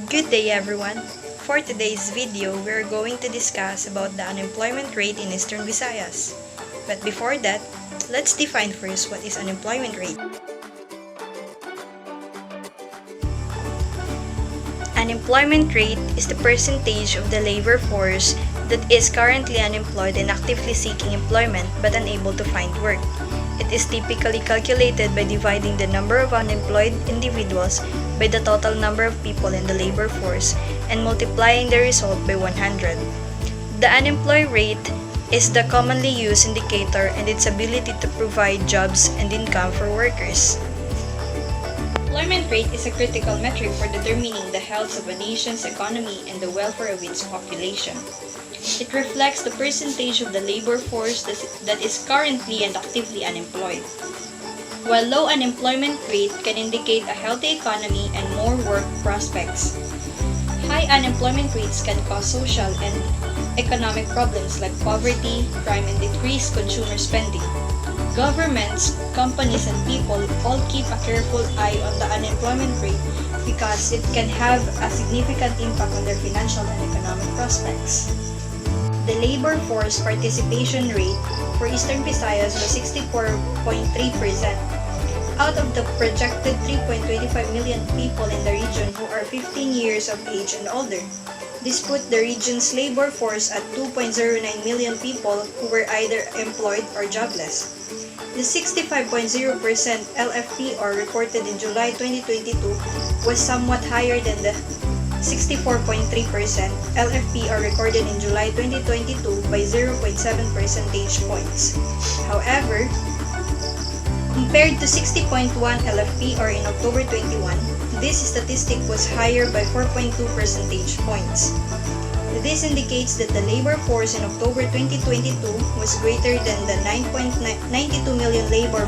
Good day everyone! For today's video, we're going to discuss about the unemployment rate in Eastern Visayas. But before that, let's define first what is unemployment rate. Unemployment rate is the percentage of the labor force that is currently unemployed and actively seeking employment but unable to find work. It is typically calculated by dividing the number of unemployed individuals by the total number of people in the labor force and multiplying the result by 100. The unemployment rate is the commonly used indicator and its ability to provide jobs and income for workers. Employment rate is a critical metric for determining the health of a nation's economy and the welfare of its population. It reflects the percentage of the labor force that is currently and actively unemployed. While low unemployment rate can indicate a healthy economy and more work prospects, high unemployment rates can cause social and economic problems like poverty, crime, and decreased consumer spending. Governments, companies, and people all keep a careful eye on the unemployment rate because it can have a significant impact on their financial and economic prospects. The labor force participation rate for Eastern Visayas was 64.3%. Out of the projected 3.25 million people in the region who are 15 years of age and older, this put the region's labor force at 2.09 million people who were either employed or jobless. The 65.0% LFPR reported in July 2022 was somewhat higher than the 64.3% LFPR recorded in July 2022 by 0.7 percentage points. However, compared to 60.1 LFPR in October 21, this statistic was higher by 4.2 percentage points. This indicates that the labor force in October 2022 was greater than the 9.92 million labor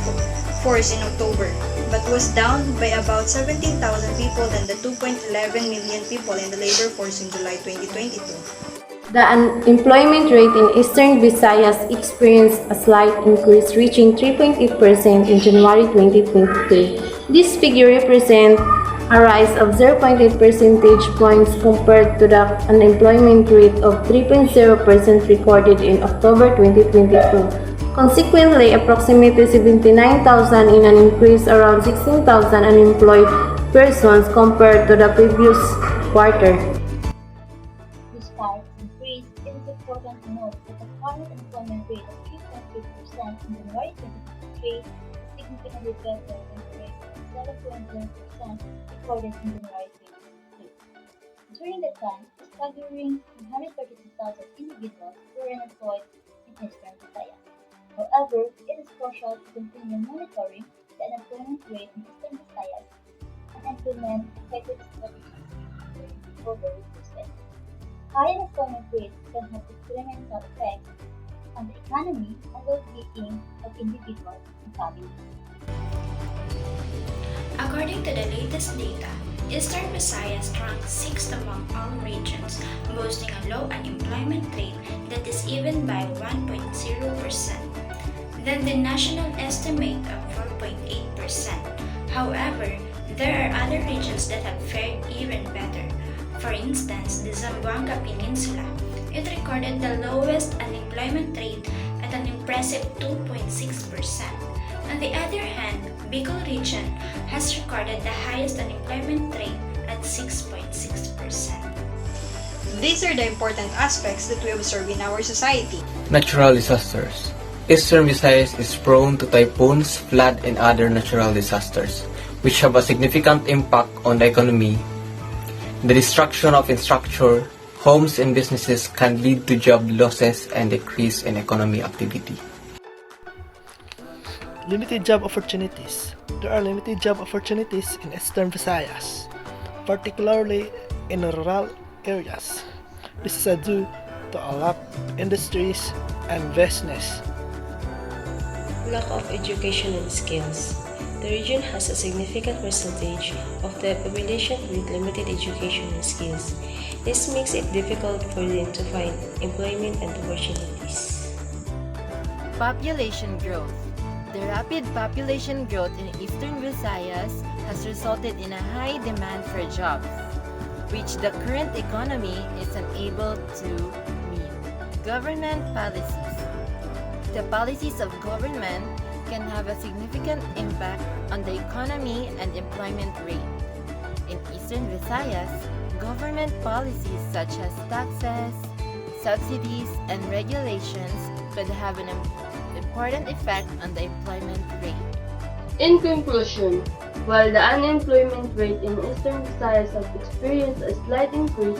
force in October, but was down by about 17,000 people than the 2.11 million people in the labor force in July 2022. The unemployment rate in Eastern Visayas experienced a slight increase, reaching 3.8% in January 2023. This figure represents a rise of 0.8 percentage points compared to the unemployment rate of 3.0% recorded in October 2022. Consequently, approximately 79,000 in an increase around 16,000 unemployed persons compared to the previous quarter. Despite the increase, it is important to note that the current employment rate of 3.8% in January 2023 is significantly better than the rate of 7.0% recorded in January 2022. During that time, a staggering 132,000 individuals were unemployed in Eastern Visayas. However, it is crucial to continue monitoring the unemployment rate in Eastern Visayas and implement effective strategies to reduce it. High unemployment rates can have detrimental effects on the economy and well-being of individuals and families. According to the latest data, Eastern Visayas ranks 6th among all regions, boasting a low unemployment rate that is even by 1.0%, than the national estimate of 4.8%. However, there are other regions that have fared even better. For instance, the Zamboanga Peninsula, it recorded the lowest unemployment rate at an impressive 2.6%. On the other hand, Bicol region has recorded the highest unemployment rate at 6.6%. These are the important aspects that we observe in our society. Natural disasters. Eastern Visayas is prone to typhoons, flood, and other natural disasters, which have a significant impact on the economy. The destruction of infrastructure, homes, and businesses can lead to job losses and decrease in economic activity. Limited job opportunities. There are limited job opportunities in Eastern Visayas, particularly in rural areas. This is due to a lack of industries and business. Lack of education and skills. The region has a significant percentage of the population with limited education and skills. This makes it difficult for them to find employment and opportunities. Population growth. The rapid population growth in Eastern Visayas has resulted in a high demand for jobs. which the current economy is unable to meet. Government policies. The policies of government can have a significant impact on the economy and employment rate. In Eastern Visayas, government policies such as taxes, subsidies, and regulations could have an important effect on the employment rate. In conclusion, while the unemployment rate in Eastern Visayas has experienced a slight increase,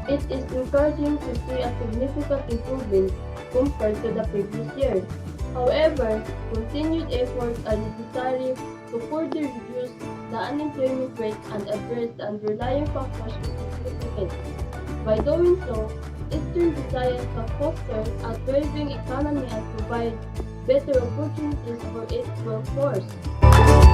it is encouraging to see a significant improvement compared to the previous year. However, continued efforts are necessary to further reduce the unemployment rate and address the underlying factors it is significant. By doing so, Eastern Visayas can foster a thriving economy and provide better opportunities for its workforce.